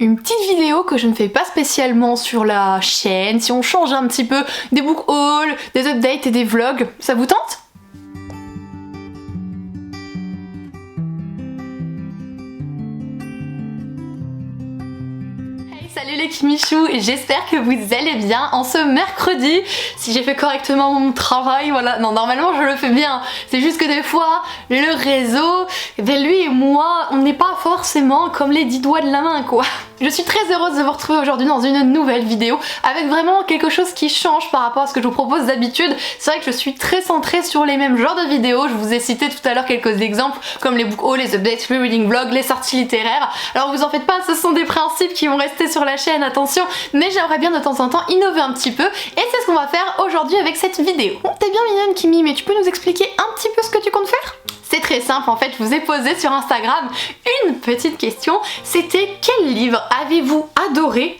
Une petite vidéo que je ne fais pas spécialement sur la chaîne, si on change un petit peu des book hauls, des updates et des vlogs, ça vous tente ? Salut les Kimichou, j'espère que vous allez bien en ce mercredi. Si j'ai fait correctement mon travail, voilà, non normalement je le fais bien. C'est juste que des fois, le réseau, ben lui et moi, on n'est pas forcément comme les 10 doigts de la main quoi. Je suis très heureuse de vous retrouver aujourd'hui dans une nouvelle vidéo avec vraiment quelque chose qui change par rapport à ce que je vous propose d'habitude. C'est vrai que je suis très centrée sur les mêmes genres de vidéos. Je vous ai cité tout à l'heure quelques exemples comme les book hauls, les updates, les reading vlogs, les sorties littéraires. Alors vous en faites pas, ce sont des principes qui vont rester sur la chaîne, attention, mais j'aimerais bien de temps en temps innover un petit peu et c'est ce qu'on va faire aujourd'hui avec cette vidéo. Bon, t'es bien mignonne Kimi, mais tu peux nous expliquer un petit peu ce que tu comptes faire ? C'est très simple, en fait, je vous ai posé sur Instagram une petite question. C'était quel livre avez-vous adoré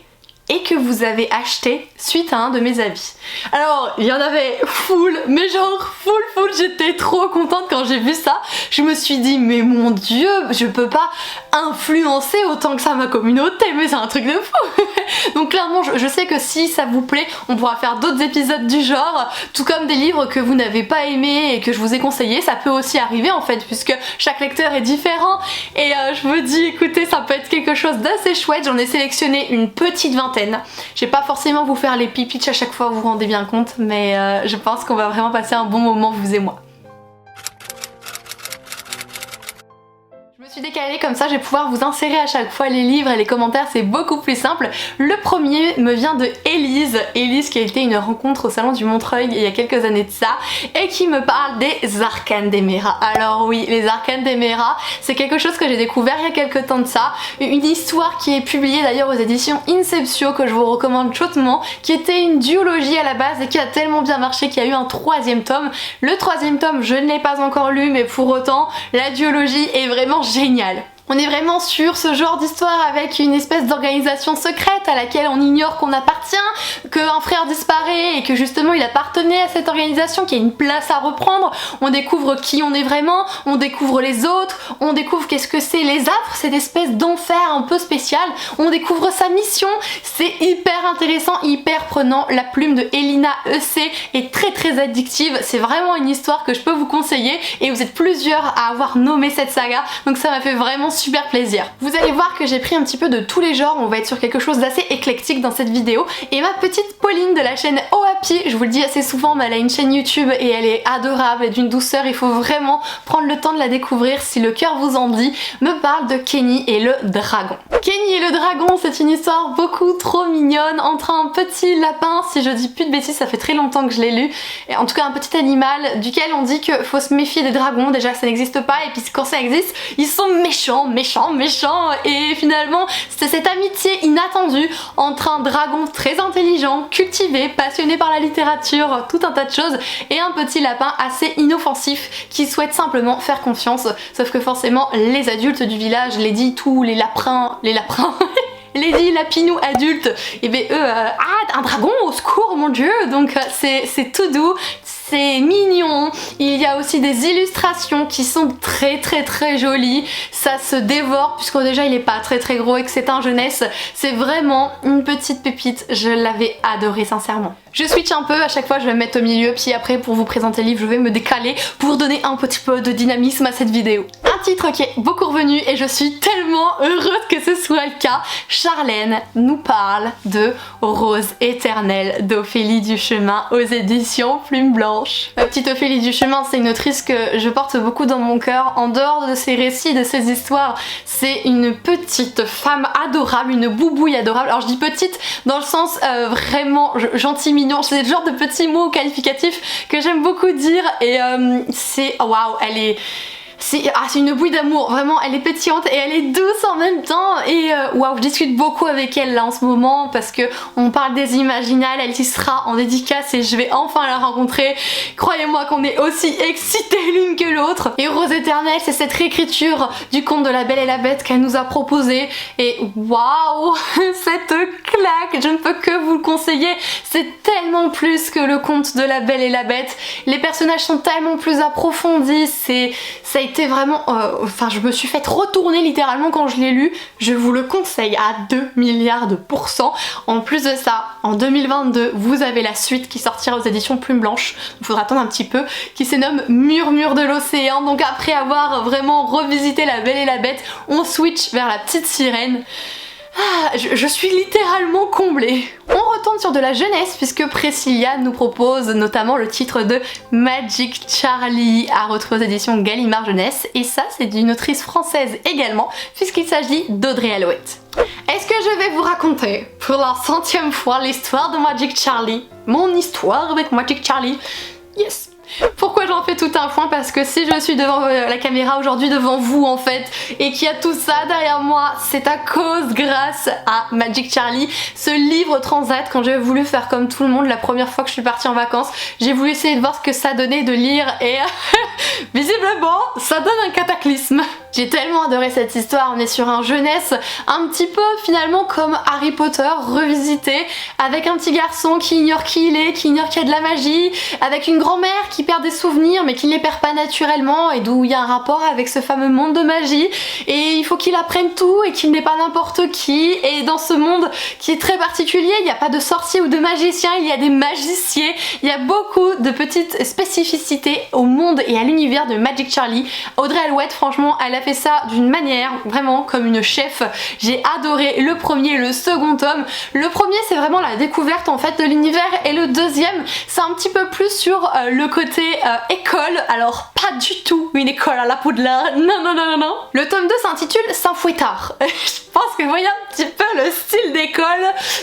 et que vous avez acheté suite à un de mes avis. Alors, il y en avait full, mais genre full, j'étais trop contente quand j'ai vu ça. Je me suis dit, mais mon dieu, je peux pas influencer autant que ça ma communauté, mais c'est un truc de fou. Donc clairement, je sais que si ça vous plaît, on pourra faire d'autres épisodes du genre, tout comme des livres que vous n'avez pas aimés et que je vous ai conseillés, ça peut aussi arriver en fait, puisque chaque lecteur est différent. Et je me dis, écoutez, ça peut être quelque chose d'assez chouette. J'en ai sélectionné une petite vingtaine. Je vais pas forcément vous faire les pitchs à chaque fois, vous vous rendez bien compte, mais je pense qu'on va vraiment passer un bon moment vous et moi. Je suis décalée comme ça, je vais pouvoir vous insérer à chaque fois les livres et les commentaires, c'est beaucoup plus simple. Le premier me vient de Élise qui a été une rencontre au salon du Montreuil il y a quelques années de ça et qui me parle des arcanes d'Emera. Alors oui, les arcanes d'Emera, c'est quelque chose que j'ai découvert il y a quelques temps de ça, une histoire qui est publiée d'ailleurs aux éditions Inceptio que je vous recommande chaudement, qui était une duologie à la base et qui a tellement bien marché qu'il y a eu un troisième tome. Le troisième tome, je ne l'ai pas encore lu, mais pour autant, la duologie est vraiment génial. On est vraiment sur ce genre d'histoire avec une espèce d'organisation secrète à laquelle on ignore qu'on appartient, qu'un frère disparaît et que justement il appartenait à cette organisation, qu'il y a une place à reprendre. On découvre qui on est vraiment, on découvre les autres, on découvre qu'est-ce que c'est les affres, cette espèce d'enfer un peu spécial. On découvre sa mission, c'est hyper intéressant, hyper prenant. La plume de Elina E.C. est très addictive, c'est vraiment une histoire que je peux vous conseiller et vous êtes plusieurs à avoir nommé cette saga, donc ça m'a fait vraiment super plaisir. Vous allez voir que j'ai pris un petit peu de tous les genres, on va être sur quelque chose d'assez éclectique dans cette vidéo. Et ma petite Pauline de la chaîne Oh Happy, je vous le dis assez souvent, mais elle a une chaîne YouTube et elle est adorable et d'une douceur, il faut vraiment prendre le temps de la découvrir si le cœur vous en dit, me parle de Kenny et le dragon. Kenny et le dragon, c'est une histoire beaucoup trop mignonne entre un petit lapin, si je dis plus de bêtises, ça fait très longtemps que je l'ai lu, et en tout cas un petit animal duquel on dit qu'il faut se méfier des dragons, déjà ça n'existe pas, et puis quand ça existe, ils sont méchants, et finalement c'est cette amitié inattendue entre un dragon très intelligent, cultivé, passionné par la littérature, tout un tas de choses, et un petit lapin assez inoffensif qui souhaite simplement faire confiance, sauf que forcément les adultes du village, les dits tous, les lapins Lady Lapinou adulte, et ben eux, un dragon au secours mon dieu, donc c'est tout doux, c'est mignon, il y a aussi des illustrations qui sont très jolies, ça se dévore puisque déjà il est pas très gros et que c'est un jeunesse, c'est vraiment une petite pépite, je l'avais adoré sincèrement. Je switch un peu, à chaque fois je vais me mettre au milieu, puis après pour vous présenter le livre je vais me décaler pour donner un petit peu de dynamisme à cette vidéo. Un titre qui est beaucoup revenu et je suis tellement heureuse que ce soit le cas. Charlène nous parle de Rose éternelle d'Ophélie Duchemin aux éditions Plume Blanche. Ma petite Ophélie Duchemin, c'est une autrice que je porte beaucoup dans mon cœur. En dehors de ses récits, de ses histoires, c'est une petite femme adorable, une boubouille adorable. Alors je dis petite dans le sens vraiment gentil, mignon, c'est le genre de petits mots qualificatifs que j'aime beaucoup dire et c'est waouh, elle est... C'est une bouille d'amour, vraiment elle est pétillante et elle est douce en même temps et waouh, je discute beaucoup avec elle là en ce moment parce que on parle des Imaginales, elle y sera en dédicace et je vais enfin la rencontrer. Croyez-moi qu'on est aussi excités l'une que l'autre. Et Rose éternelle, c'est cette réécriture du conte de La Belle et la Bête qu'elle nous a proposé et waouh, cette claque, je ne peux que vous le conseiller, c'est tellement plus que le conte de La Belle et la Bête, les personnages sont tellement plus approfondis, ça a été vraiment... Enfin, je me suis fait retourner littéralement quand je l'ai lu. Je vous le conseille à 2 milliards de %. En plus de ça, en 2022, vous avez la suite qui sortira aux éditions Plume Blanche. Il faudra attendre un petit peu. Qui se nomme Murmure de l'océan. Donc après avoir vraiment revisité La Belle et la Bête, on switch vers La Petite Sirène. Ah, je suis littéralement comblée. On retourne sur de la jeunesse puisque Priscilla nous propose notamment le titre de Magic Charlie à retrouver aux éditions Gallimard Jeunesse, et ça c'est d'une autrice française également puisqu'il s'agit d'Audrey Alouette. Est-ce que je vais vous raconter pour la 100e fois l'histoire de Magic Charlie? Mon histoire avec Magic Charlie? Yes! Pourquoi j'en fais tout un point? Parce que si je suis devant la caméra aujourd'hui, devant vous en fait, et qu'il y a tout ça derrière moi, c'est à cause, grâce à Magic Charlie, ce livre transat. Quand j'ai voulu faire comme tout le monde la première fois que je suis partie en vacances, j'ai voulu essayer de voir ce que ça donnait de lire, et visiblement ça donne un cataclysme. J'ai tellement adoré cette histoire. On est sur un jeunesse un petit peu finalement comme Harry Potter revisité, avec un petit garçon qui ignore qui il est, qui ignore qu'il y a de la magie, avec une grand-mère qui perd des souvenirs mais qui ne les perd pas naturellement, et d'où il y a un rapport avec ce fameux monde de magie, et il faut qu'il apprenne tout et qu'il n'est pas n'importe qui, et dans ce monde qui est très particulier, il n'y a pas de sorciers ou de magiciens, il y a des magiciens. Il y a beaucoup de petites spécificités au monde et à l'univers de Magic Charlie. Audrey Alouette, franchement, elle a fait ça d'une manière vraiment comme une chef. J'ai adoré le premier et le second tome. Le premier, c'est vraiment la découverte en fait de l'univers, et le deuxième, c'est un petit peu plus sur le côté école. Alors pas du tout une école à la Poudlard, non non non non non. Le tome 2 s'intitule Saint-Fouettard. Je pense que vous voyez un petit peu le style d'école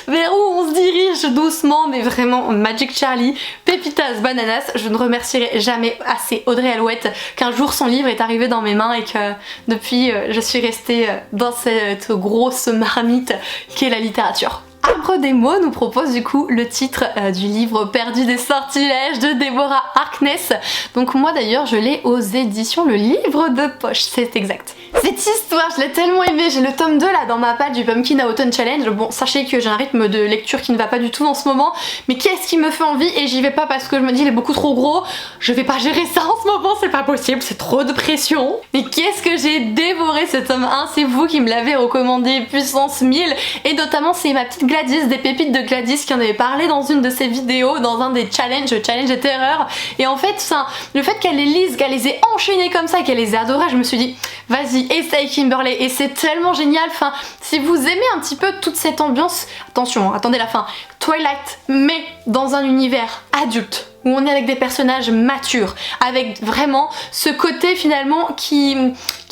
vers où on se dirige doucement, mais vraiment Magic Charlie, Pépitas Bananas. Je ne remercierai jamais assez Audrey Alouette qu'un jour son livre est arrivé dans mes mains et que depuis je suis restée dans cette grosse marmite qu'est la littérature. Arbre des mots nous propose du coup le titre du livre Perdu des sortilèges de Deborah Harkness. Donc moi d'ailleurs je l'ai aux éditions Le Livre de Poche, c'est exact. Cette histoire je l'ai tellement aimée, j'ai le tome 2 là dans ma palle du Pumpkin Autumn Challenge. Bon, sachez que j'ai un rythme de lecture qui ne va pas du tout en ce moment, mais qu'est-ce qui me fait envie, et j'y vais pas parce que je me dis il est beaucoup trop gros, je vais pas gérer ça en ce moment, c'est pas possible, c'est trop de pression. Mais qu'est-ce que j'ai dévoré ce tome 1, c'est vous qui me l'avez recommandé puissance 1000, et notamment c'est ma petite Gladys, des pépites de Gladys, qui en avait parlé dans une de ses vidéos, dans un des challenges et terreur. Et en fait, le fait qu'elle les lise, qu'elle les ait enchaînées comme ça, qu'elle les ait adorées, je me suis dit, vas-y, essaye Kimberley, et c'est tellement génial. Enfin, si vous aimez un petit peu toute cette ambiance, attention, attendez la fin, Twilight, mais dans un univers adulte, où on est avec des personnages matures, avec vraiment ce côté finalement qui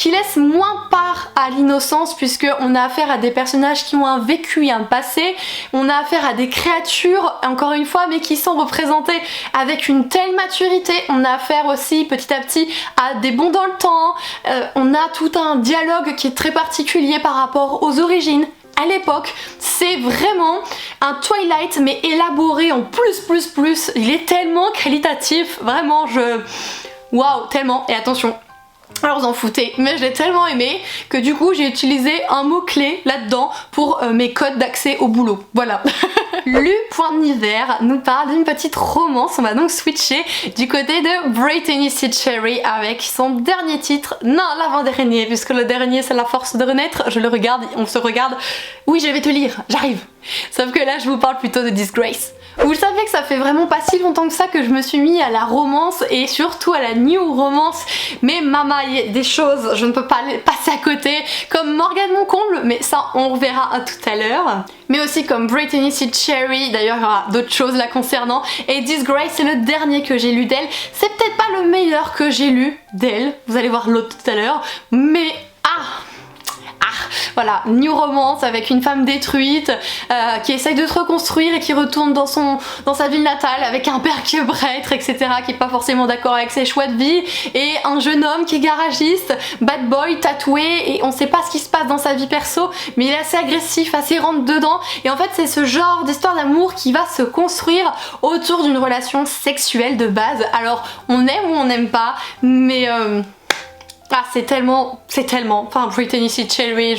laisse moins part à l'innocence, puisque on a affaire à des personnages qui ont un vécu et un passé, on a affaire à des créatures, encore une fois, mais qui sont représentées avec une telle maturité, on a affaire aussi petit à petit à des bonds dans le temps, on a tout un dialogue qui est très particulier par rapport aux origines. À l'époque, c'est vraiment un Twilight mais élaboré en plus, il est tellement qualitatif, vraiment waouh, tellement, et attention, alors vous en foutez, mais je l'ai tellement aimé que du coup j'ai utilisé un mot-clé là-dedans pour mes codes d'accès au boulot, voilà. Lu.Niver nous parle d'une petite romance, on va donc switcher du côté de Brittany C. Cherry avec son dernier titre, non l'avant-dernier, puisque le dernier c'est La Force de Renaître, je le regarde, on se regarde, oui je vais te lire, j'arrive. Sauf que là je vous parle plutôt de Disgrace. Vous le savez que ça fait vraiment pas si longtemps que ça que je me suis mis à la romance, et surtout à la new romance, mais mama, il y a des choses, je ne peux pas les passer à côté, comme Morgane Moncomble, mais ça on reverra tout à l'heure, mais aussi comme Brittany C. Cherry, d'ailleurs il y aura d'autres choses là concernant, et Disgrace c'est le dernier que j'ai lu d'elle, c'est peut-être pas le meilleur que j'ai lu d'elle, vous allez voir l'autre tout à l'heure, mais voilà, new romance avec une femme détruite qui essaye de se reconstruire et qui retourne dans sa ville natale avec un père qui est prêtre, etc., qui est pas forcément d'accord avec ses choix de vie, et un jeune homme qui est garagiste, bad boy, tatoué, et on sait pas ce qui se passe dans sa vie perso, mais il est assez agressif, assez rentre dedans, et en fait c'est ce genre d'histoire d'amour qui va se construire autour d'une relation sexuelle de base. Alors on aime ou on n'aime pas, mais c'est tellement, enfin Brittany C. Cherry,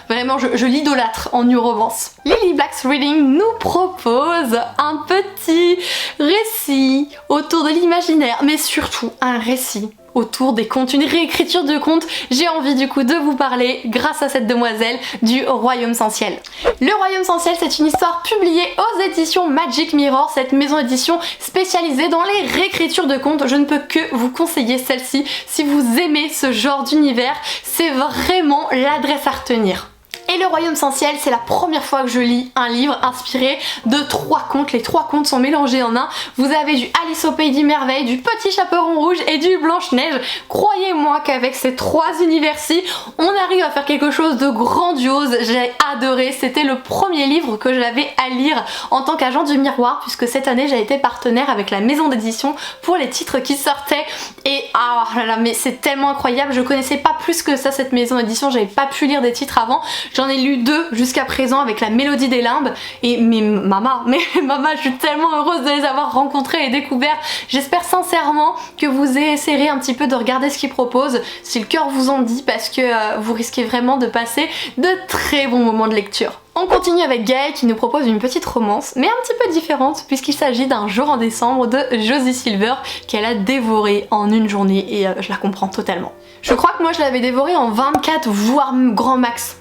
vraiment je l'idolâtre en new romance. Lily Black's Reading nous propose un petit récit autour de l'imaginaire, mais surtout un récit autour des contes, une réécriture de contes. J'ai envie du coup de vous parler, grâce à cette demoiselle, du Royaume sans ciel. Le Royaume sans ciel, c'est une histoire publiée aux éditions Magic Mirror, cette maison d'édition spécialisée dans les réécritures de contes. Je ne peux que vous conseiller celle-ci si vous aimez ce genre d'univers, c'est vraiment l'adresse à retenir. Et le Royaume sans ciel, c'est la première fois que je lis un livre inspiré de 3 contes. Les 3 contes sont mélangés en un. Vous avez du Alice au pays des merveilles, du Petit Chaperon rouge et du Blanche-Neige. Croyez-moi qu'avec ces 3 univers-ci, on arrive à faire quelque chose de grandiose. J'ai adoré. C'était le premier livre que j'avais à lire en tant qu'agent du miroir, puisque cette année j'ai été partenaire avec la maison d'édition pour les titres qui sortaient. Et ah là là, mais c'est tellement incroyable. Je connaissais pas plus que ça cette maison d'édition. J'avais pas pu lire des titres avant. J'en ai lu 2 jusqu'à présent avec La Mélodie des Limbes et mais maman, je suis tellement heureuse de les avoir rencontrés et découverts. J'espère sincèrement que vous essayerez un petit peu de regarder ce qu'ils proposent si le cœur vous en dit, parce que vous risquez vraiment de passer de très bons moments de lecture. On continue avec Gaëlle qui nous propose une petite romance, mais un petit peu différente puisqu'il s'agit d'Un jour en décembre de Josie Silver qu'elle a dévoré en une journée et je la comprends totalement. Je crois que moi je l'avais dévoré en 24 voire grand max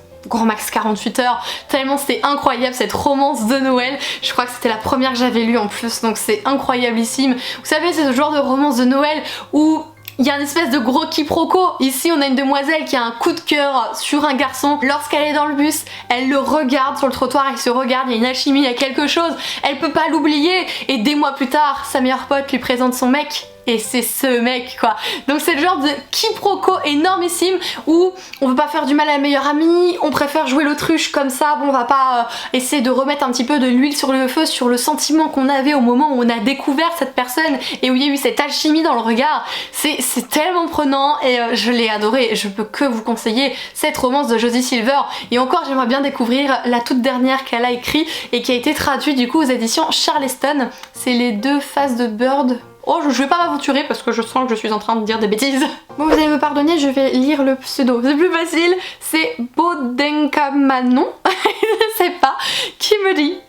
48 heures, tellement c'était incroyable cette romance de Noël. Je crois que c'était la première que j'avais lue en plus, donc c'est incroyablissime. Vous savez, c'est ce genre de romance de Noël où il y a une espèce de gros quiproquo. Ici on a une demoiselle qui a un coup de cœur sur un garçon. Lorsqu'elle est dans le bus, elle le regarde sur le trottoir, elle se regarde, il y a une alchimie, il y a quelque chose, elle peut pas l'oublier. Et des mois plus tard, sa meilleure pote lui présente son mec. Et c'est ce mec quoi. Donc c'est le genre de quiproquo énormissime où on veut pas faire du mal à la meilleure amie, on préfère jouer l'autruche comme ça, bon on va pas essayer de remettre un petit peu de l'huile sur le feu sur le sentiment qu'on avait au moment où on a découvert cette personne et où il y a eu cette alchimie dans le regard. C'est tellement prenant et je l'ai adoré et je peux que vous conseiller cette romance de Josie Silver. Et encore j'aimerais bien découvrir la toute dernière qu'elle a écrite et qui a été traduite du coup aux éditions Charleston. C'est Les 2 faces de Bird. Oh, je vais pas m'aventurer parce que je sens que je suis en train de dire des bêtises. Bon, vous allez me pardonner, je vais lire le pseudo. C'est plus facile. C'est Bodenkamanon, je sais pas, qui me dit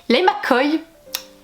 Les McCoy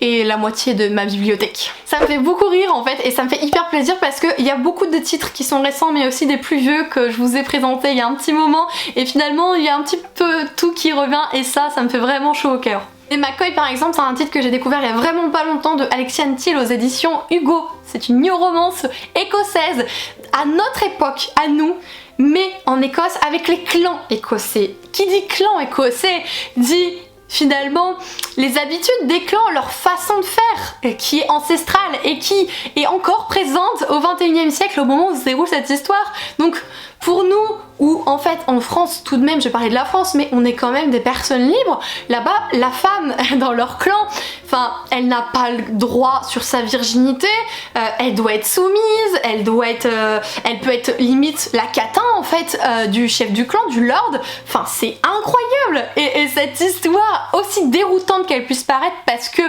et la moitié de ma bibliothèque. Ça me fait beaucoup rire en fait et ça me fait hyper plaisir parce qu'il y a beaucoup de titres qui sont récents mais aussi des plus vieux que je vous ai présentés il y a un petit moment et finalement il y a un petit peu tout qui revient et ça me fait vraiment chaud au cœur. Les McCoy par exemple, c'est un titre que j'ai découvert il y a vraiment pas longtemps de Alexiane Thiel aux éditions Hugo. C'est une new romance écossaise à notre époque, à nous, mais en Écosse avec les clans écossais. Qui dit clan écossais dit finalement les habitudes des clans, leur façon de faire qui est ancestrale et qui est encore présente au 21e siècle au moment où se déroule cette histoire. Donc pour nous, où en fait en France tout de même, je parlais de la France, mais on est quand même des personnes libres, là-bas la femme dans leur clan, enfin elle n'a pas le droit sur sa virginité, elle doit être soumise, elle peut être limite la catin en fait du chef du clan, du lord, enfin c'est incroyable et cette histoire aussi déroutante qu'elle puisse paraître parce que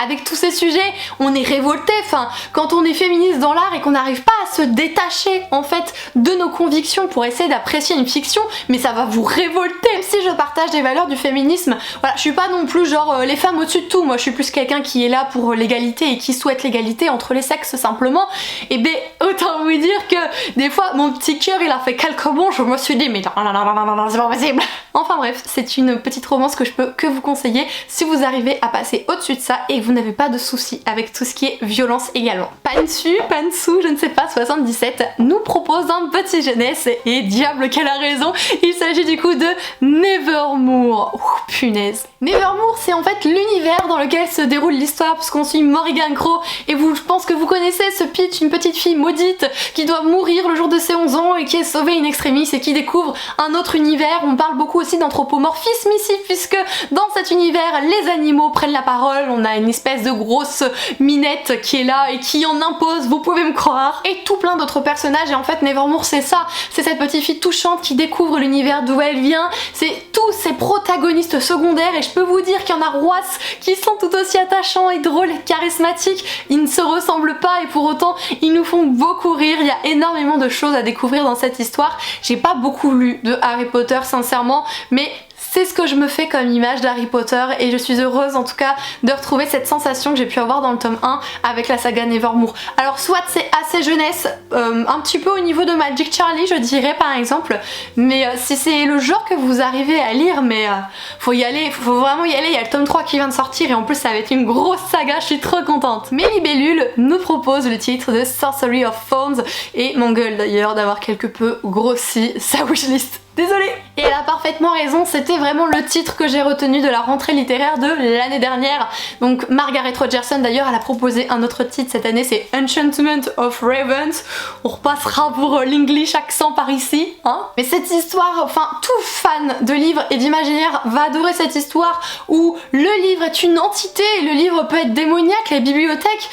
avec tous ces sujets, on est révolté, enfin, quand on est féministe dans l'art et qu'on n'arrive pas à se détacher en fait de nos convictions pour essayer d'apprécier une fiction, mais ça va vous révolter. Même si je partage des valeurs du féminisme, voilà, je suis pas non plus genre les femmes au-dessus de tout, moi je suis plus quelqu'un qui est là pour l'égalité et qui souhaite l'égalité entre les sexes simplement, et ben autant vous dire que des fois mon petit cœur il a fait quelques bonds, je me suis dit mais non, c'est pas possible. Enfin bref, c'est une petite romance que je peux que vous conseiller si vous arrivez à passer au-dessus de ça et vous n'avez pas de soucis avec tout ce qui est violence également. Pansu, je ne sais pas, 77 nous propose un petit jeunesse et diable qu'elle a raison, il s'agit du coup de Nevermoor. Ouh, punaise. Nevermoor, c'est en fait l'univers dans lequel se déroule l'histoire puisqu'on suit Morrigan Crow et je pense que vous connaissez ce pitch, une petite fille maudite qui doit mourir le jour de ses 11 ans et qui est sauvée in extremis et qui découvre un autre univers. On parle beaucoup aussi d'anthropomorphisme ici puisque dans cet univers les animaux prennent la parole, on a une espèce de grosse minette qui est là et qui en impose, vous pouvez me croire, et tout plein d'autres personnages. Et en fait Nevermoor c'est ça, c'est cette petite fille touchante qui découvre l'univers d'où elle vient, c'est tous ces protagonistes secondaires et je peux vous dire qu'il y en a Roas qui sont tout aussi attachants et drôles et charismatiques, ils ne se ressemblent pas et pour autant ils nous font beaucoup rire, il y a énormément de choses à découvrir dans cette histoire. J'ai pas beaucoup lu de Harry Potter sincèrement, mais c'est ce que je me fais comme image d'Harry Potter et je suis heureuse en tout cas de retrouver cette sensation que j'ai pu avoir dans le tome 1 avec la saga Nevermore. Alors soit c'est assez jeunesse, un petit peu au niveau de Magic Charlie je dirais par exemple, mais si c'est le genre que vous arrivez à lire, mais faut y aller, faut vraiment y aller, il y a le tome 3 qui vient de sortir et en plus ça va être une grosse saga, je suis trop contente. Mais Libellule nous propose le titre de Sorcery of Thorns et m'engueule d'ailleurs d'avoir quelque peu grossi sa wishlist. Désolée. Et elle a parfaitement raison, c'était vraiment le titre que j'ai retenu de la rentrée littéraire de l'année dernière. Donc Margaret Rogerson d'ailleurs elle a proposé un autre titre cette année, c'est Enchantment of Ravens. On repassera pour l'English accent par ici, hein. Mais cette histoire, enfin tout fan de livres et d'imaginaire va adorer cette histoire où le livre est une entité, le livre peut être démoniaque, les bibliothèques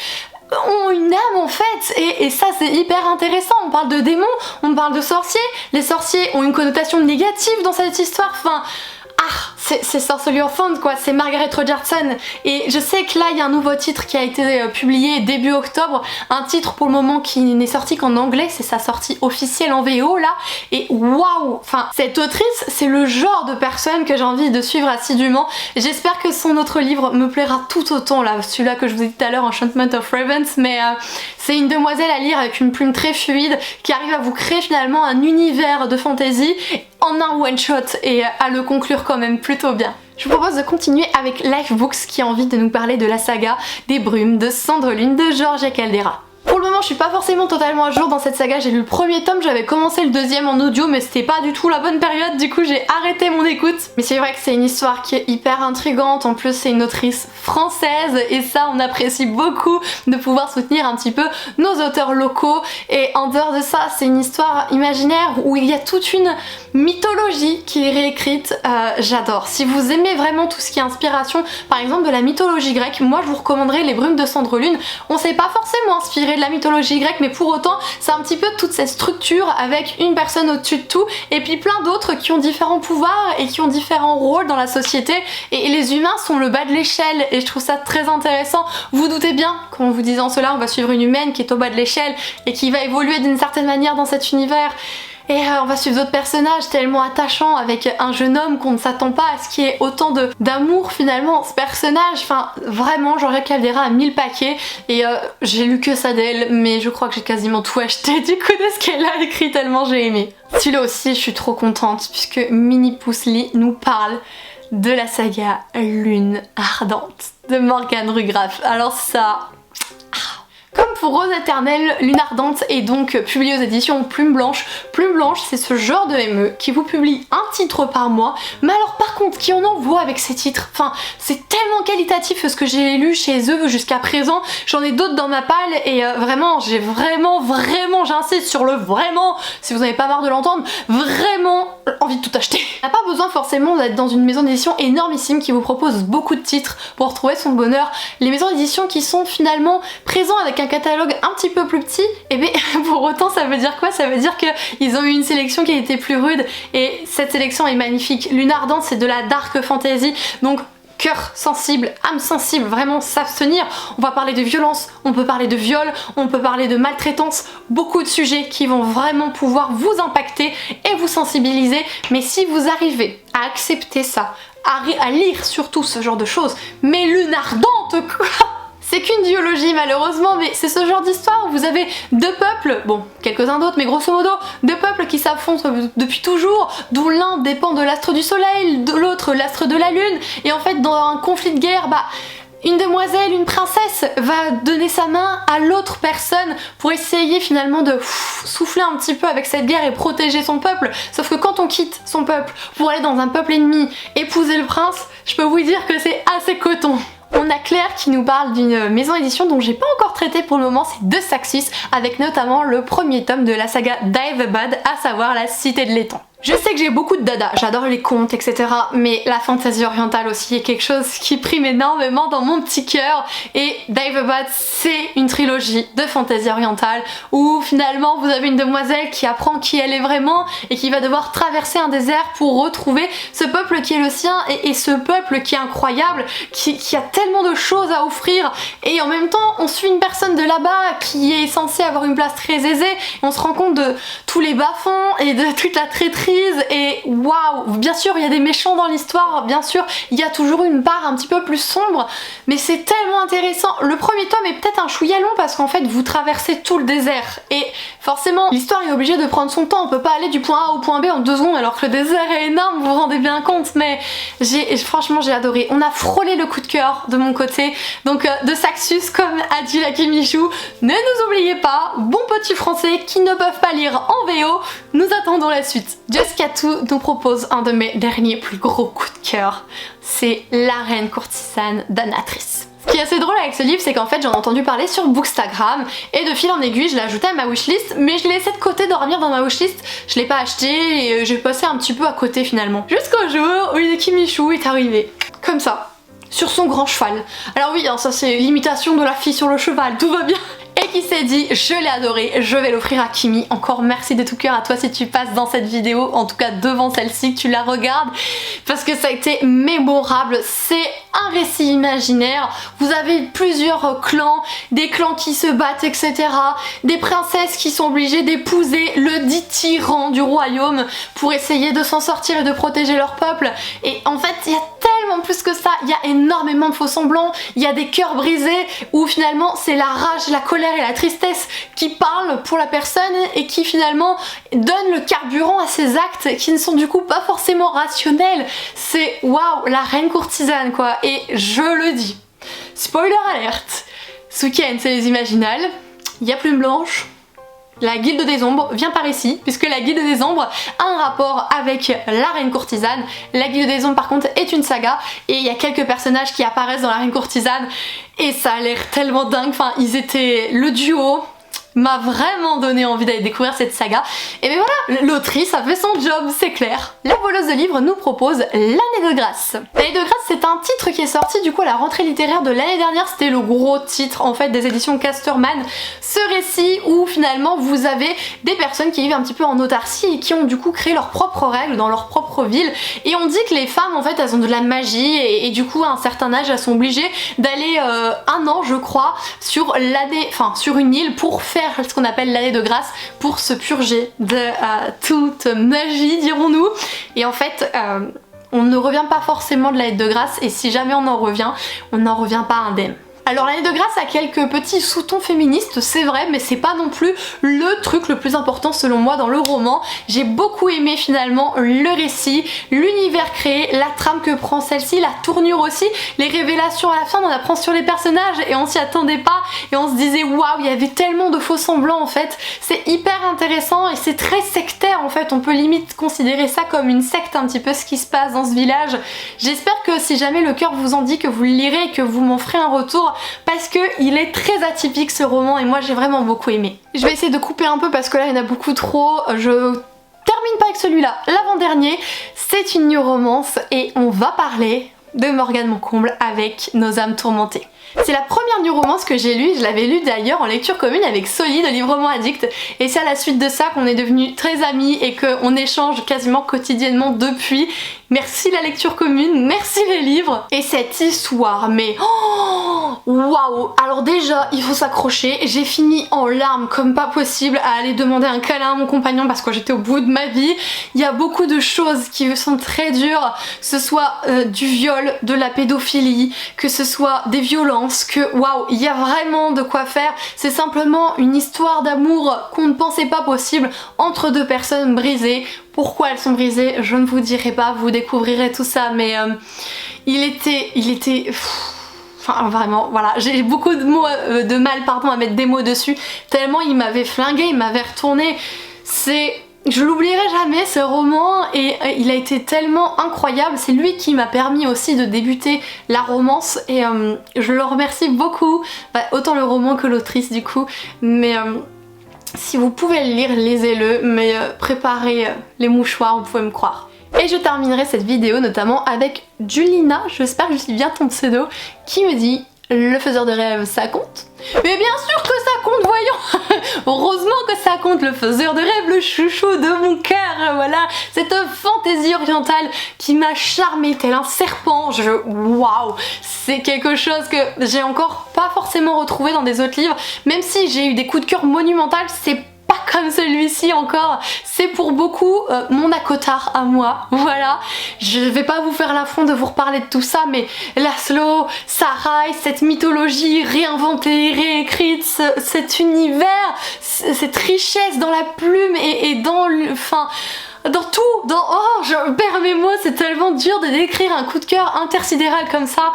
ont une âme en fait et ça c'est hyper intéressant. On parle de démons, on parle de sorciers, les sorciers ont une connotation négative dans cette histoire, enfin c'est Sorcery of Thorns quoi, c'est Margaret Rogerson et je sais que là il y a un nouveau titre qui a été publié début octobre, un titre pour le moment qui n'est sorti qu'en anglais, c'est sa sortie officielle en VO là et waouh, enfin cette autrice c'est le genre de personne que j'ai envie de suivre assidûment. J'espère que son autre livre me plaira tout autant là, celui-là que je vous ai dit tout à l'heure, Enchantment of Ravens, mais c'est une demoiselle à lire avec une plume très fluide qui arrive à vous créer finalement un univers de fantasy en un one shot et à le conclure quand même plutôt bien. Je vous propose de continuer avec Lifebooks qui a envie de nous parler de la saga des Brumes de Cendrelune de Georgia Caldera. Pour le moment je suis pas forcément totalement à jour dans cette saga, j'ai lu le premier tome, j'avais commencé le deuxième en audio mais c'était pas du tout la bonne période, du coup j'ai arrêté mon écoute. Mais c'est vrai que c'est une histoire qui est hyper intrigante, en plus c'est une autrice française et ça on apprécie beaucoup de pouvoir soutenir un petit peu nos auteurs locaux. Et en dehors de ça c'est une histoire imaginaire où il y a toute une mythologie qui est réécrite, j'adore. Si vous aimez vraiment tout ce qui est inspiration, par exemple de la mythologie grecque, moi je vous recommanderais Les Brumes de Cendrelune. On s'est pas forcément inspiré de la mythologie grecque mais pour autant c'est un petit peu toute cette structure avec une personne au-dessus de tout et puis plein d'autres qui ont différents pouvoirs et qui ont différents rôles dans la société et les humains sont le bas de l'échelle et je trouve ça très intéressant. Vous doutez bien qu'en vous disant cela on va suivre une humaine qui est au bas de l'échelle et qui va évoluer d'une certaine manière dans cet univers. Et on va suivre d'autres personnages tellement attachants avec un jeune homme qu'on ne s'attend pas à ce qu'il y ait autant d'amour finalement ce personnage. Enfin vraiment Georgia Caldera a 1000 paquets et j'ai lu que ça d'elle mais je crois que j'ai quasiment tout acheté du coup de ce qu'elle a écrit tellement j'ai aimé. Celui-là aussi je suis trop contente puisque Minnie Poussely nous parle de la saga Lune Ardente de Morgane Rugraff. Alors ça... Comme pour Rose Éternelle, Lune Ardente est donc publiée aux éditions Plume Blanche. Plume Blanche, c'est ce genre de ME qui vous publie un titre par mois, mais alors par contre, qui en envoie avec ces titres. Enfin, c'est tellement qualitatif ce que j'ai lu chez eux jusqu'à présent. J'en ai d'autres dans ma palle et vraiment, j'ai vraiment, j'insiste sur le vraiment, si vous n'avez pas marre de l'entendre, vraiment envie de tout acheter. On n'a pas besoin forcément d'être dans une maison d'édition énormissime qui vous propose beaucoup de titres pour retrouver son bonheur. Les maisons d'édition qui sont finalement présents avec un catalogue un petit peu plus petit, et bien pour autant ça veut dire quoi? Ça veut dire qu'ils ont eu une sélection qui a été plus rude et cette sélection est magnifique. Lune Ardente c'est de la dark fantasy, donc cœur sensible, âme sensible, vraiment s'abstenir. On va parler de violence, on peut parler de viol, on peut parler de maltraitance, beaucoup de sujets qui vont vraiment pouvoir vous impacter et vous sensibiliser. Mais si vous arrivez à accepter ça, à lire surtout ce genre de choses, mais Lune Ardente quoi, c'est qu'une duologie malheureusement, mais c'est ce genre d'histoire où vous avez deux peuples, bon quelques-uns d'autres mais grosso modo, deux peuples qui s'affrontent depuis toujours, dont l'un dépend de l'astre du soleil, de l'autre l'astre de la lune, et en fait dans un conflit de guerre, une demoiselle, une princesse va donner sa main à l'autre personne pour essayer finalement de souffler un petit peu avec cette guerre et protéger son peuple. Sauf que quand on quitte son peuple pour aller dans un peuple ennemi, épouser le prince, je peux vous dire que c'est assez coton. On a Claire qui nous parle d'une maison d'édition dont j'ai pas encore traité pour le moment, c'est De Saxus, avec notamment le premier tome de la saga Daevabad, à savoir la Cité de l'étang. Je sais que j'ai beaucoup de dada, j'adore les contes, etc. Mais la fantasy orientale aussi est quelque chose qui prime énormément dans mon petit cœur. Et Daevabad, c'est une trilogie de fantasy orientale où finalement vous avez une demoiselle qui apprend qui elle est vraiment et qui va devoir traverser un désert pour retrouver ce peuple qui est le sien et ce peuple qui est incroyable, qui a tellement de choses à offrir. Et en même temps, on suit une personne de là-bas qui est censée avoir une place très aisée. On se rend compte de tous les bas-fonds et de toute la traîtrise Élise et waouh, bien sûr il y a des méchants dans l'histoire, bien sûr il y a toujours une part un petit peu plus sombre, mais c'est tellement intéressant. Le premier tome est peut-être un chouïa long parce qu'en fait vous traversez tout le désert et forcément l'histoire est obligée de prendre son temps, on peut pas aller du point A au point B en 2 secondes alors que le désert est énorme, vous vous rendez bien compte, mais franchement j'ai adoré. On a frôlé le coup de cœur de mon côté, donc de Saxus comme a dit la Kimichou, ne nous oubliez pas, bons petits français qui ne peuvent pas lire en VO, nous attendons la suite. Juskatu nous propose un de mes derniers plus gros coups de cœur, c'est La Reine Courtisane d'Anatrice. Ce qui est assez drôle avec ce livre, c'est qu'en fait j'en ai entendu parler sur Bookstagram et de fil en aiguille je l'ai ajouté à ma wishlist, mais je l'ai laissé de côté dormir dans ma wishlist, je l'ai pas acheté et j'ai passé un petit peu à côté finalement. Jusqu'au jour où Kimichou est arrivé, comme ça, sur son grand cheval. Alors oui, hein, ça c'est l'imitation de la fille sur le cheval, tout va bien. Et qui s'est dit je l'ai adoré, je vais l'offrir à Kimi. Encore merci de tout cœur à toi si tu passes dans cette vidéo, en tout cas devant celle-ci, que tu la regardes, parce que ça a été mémorable. C'est un récit imaginaire, vous avez plusieurs clans, des clans qui se battent, etc. Des princesses qui sont obligées d'épouser le dit tyran du royaume pour essayer de s'en sortir et de protéger leur peuple. Et en fait il y a tellement plus que ça, il y a énormément de faux semblants, il y a des cœurs brisés où finalement c'est la rage, la colère et la tristesse qui parlent pour la personne et qui finalement donnent le carburant à ces actes qui ne sont du coup pas forcément rationnels. C'est waouh, la reine courtisane quoi. Et je le dis, spoiler alerte, ce week-end c'est les Imaginales, il y a Plume Blanche, la Guilde des Ombres vient par ici, puisque la Guilde des Ombres a un rapport avec la Reine Courtisane. La Guilde des Ombres par contre est une saga, et il y a quelques personnages qui apparaissent dans la Reine Courtisane, et ça a l'air tellement dingue, enfin ils étaient le duo, m'a vraiment donné envie d'aller découvrir cette saga. Et bien voilà, l'autrice a fait son job, c'est clair. La voleuse de livres nous propose L'année de grâce. L'année de grâce c'est un titre qui est sorti du coup à la rentrée littéraire de l'année dernière, c'était le gros titre en fait des éditions Casterman. Ce récit où finalement vous avez des personnes qui vivent un petit peu en autarcie et qui ont du coup créé leurs propres règles dans leur propre ville, et on dit que les femmes en fait elles ont de la magie et du coup à un certain âge elles sont obligées d'aller 1 an je crois sur l'année, enfin sur une île pour faire ce qu'on appelle l'année de grâce, pour se purger de toute magie dirons-nous. Et en fait on ne revient pas forcément de l'année de grâce, et si jamais on n'en revient pas indemne. Alors l'année de grâce a quelques petits sous-tons féministes, c'est vrai, mais c'est pas non plus le truc le plus important selon moi dans le roman. J'ai beaucoup aimé finalement le récit, l'univers créé, la trame que prend celle-ci, la tournure aussi, les révélations à la fin, on apprend sur les personnages et on s'y attendait pas et on se disait waouh, il y avait tellement de faux semblants en fait. C'est hyper intéressant et c'est très sectaire en fait, on peut limite considérer ça comme une secte un petit peu ce qui se passe dans ce village. J'espère que si jamais le cœur vous en dit que vous le lirez et que vous m'en ferez un retour, parce que il est très atypique ce roman et moi j'ai vraiment beaucoup aimé. Je vais essayer de couper un peu parce que là il y en a beaucoup trop, je termine pas avec celui-là. L'avant-dernier, c'est une new romance et on va parler de Morgane Moncomble avec Nos âmes tourmentées. C'est la première new romance que j'ai lue, je l'avais lue d'ailleurs en lecture commune avec Soli de Librement Addict, et c'est à la suite de ça qu'on est devenus très amis et qu'on échange quasiment quotidiennement depuis. Merci la lecture commune, merci les livres. Et cette histoire, mais waouh! Alors déjà, il faut s'accrocher. J'ai fini en larmes comme pas possible à aller demander un câlin à mon compagnon parce que j'étais au bout de ma vie. Il y a beaucoup de choses qui sont très dures, que ce soit du viol, de la pédophilie, que ce soit des violences, que waouh, il y a vraiment de quoi faire. C'est simplement une histoire d'amour qu'on ne pensait pas possible entre deux personnes brisées. Pourquoi elles sont brisées, je ne vous dirai pas, vous découvrirez tout ça, mais il était... Enfin vraiment, voilà, j'ai beaucoup de mots, de mal pardon, à mettre des mots dessus, tellement il m'avait flingué, il m'avait retourné. Je l'oublierai jamais ce roman et il a été tellement incroyable, c'est lui qui m'a permis aussi de débuter la romance et je le remercie beaucoup, autant le roman que l'autrice du coup, mais... si vous pouvez le lire, lisez-le, mais préparez les mouchoirs, vous pouvez me croire. Et je terminerai cette vidéo notamment avec Julina, j'espère que je dis bien ton pseudo, qui me dit « Le faiseur de rêve, ça compte ?» Mais bien sûr que ça compte, voyons. Heureusement que ça compte, le faiseur de rêve, le chouchou de mon cœur, voilà. Cette fantaisie orientale qui m'a charmée tel un serpent, waouh, c'est quelque chose que j'ai encore pas forcément retrouvé dans des autres livres, même si j'ai eu des coups de cœur monumentaux, c'est pas comme celui-ci encore, c'est pour beaucoup mon Akotard à moi, voilà. Je vais pas vous faire l'affront de vous reparler de tout ça, mais Laszlo, Sarai, cette mythologie réinventée, réécrite, cet univers, cette richesse dans la plume et dans le... Enfin... dans tout, oh, je perds mes mots, c'est tellement dur de décrire un coup de cœur intersidéral comme ça.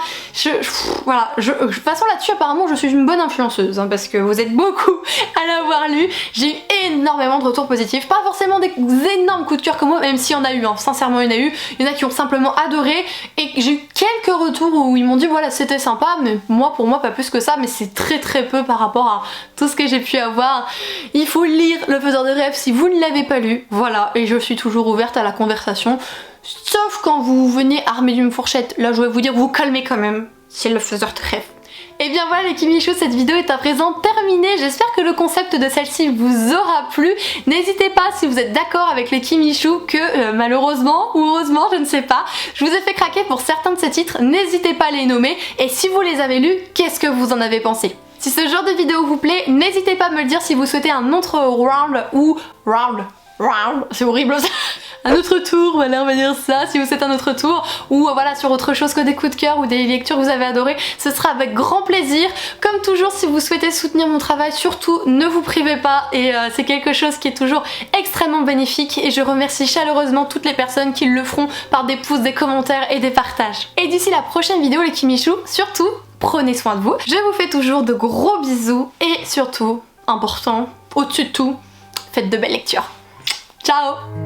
Voilà, de toute façon là-dessus apparemment je suis une bonne influenceuse, hein, parce que vous êtes beaucoup à l'avoir lu. J'ai eu énormément de retours positifs, pas forcément des énormes coups de cœur comme moi, même s'il y en a eu, hein. Sincèrement il y en a eu. Il y en a qui ont simplement adoré, et j'ai eu quelques retours où ils m'ont dit voilà c'était sympa, mais pour moi pas plus que ça, mais c'est très peu par rapport à tout ce que j'ai pu avoir. Il faut lire Le Faiseur de Rêves si vous ne l'avez pas lu, voilà, et je suis toujours ouverte à la conversation, sauf quand vous venez armé d'une fourchette, là je vais vous dire vous calmez quand même, c'est Le Faiseur de Rêves. Et bien voilà les Kimichou, cette vidéo est à présent terminée, j'espère que le concept de celle-ci vous aura plu. N'hésitez pas si vous êtes d'accord avec les Kimichou que malheureusement ou heureusement je ne sais pas, je vous ai fait craquer pour certains de ces titres, n'hésitez pas à les nommer, et si vous les avez lus, qu'est-ce que vous en avez pensé? Si ce genre de vidéo vous plaît, n'hésitez pas à me le dire si vous souhaitez un autre round ou c'est horrible ça. Un autre tour, voilà on va dire ça, si vous souhaitez un autre tour, ou voilà sur autre chose que des coups de cœur ou des lectures que vous avez adorées, ce sera avec grand plaisir. Comme toujours, si vous souhaitez soutenir mon travail, surtout ne vous privez pas, et c'est quelque chose qui est toujours extrêmement bénéfique, et je remercie chaleureusement toutes les personnes qui le feront par des pouces, des commentaires et des partages. Et d'ici la prochaine vidéo les Kimichou, surtout prenez soin de vous, je vous fais toujours de gros bisous, et surtout, important, au-dessus de tout, faites de belles lectures. Ciao!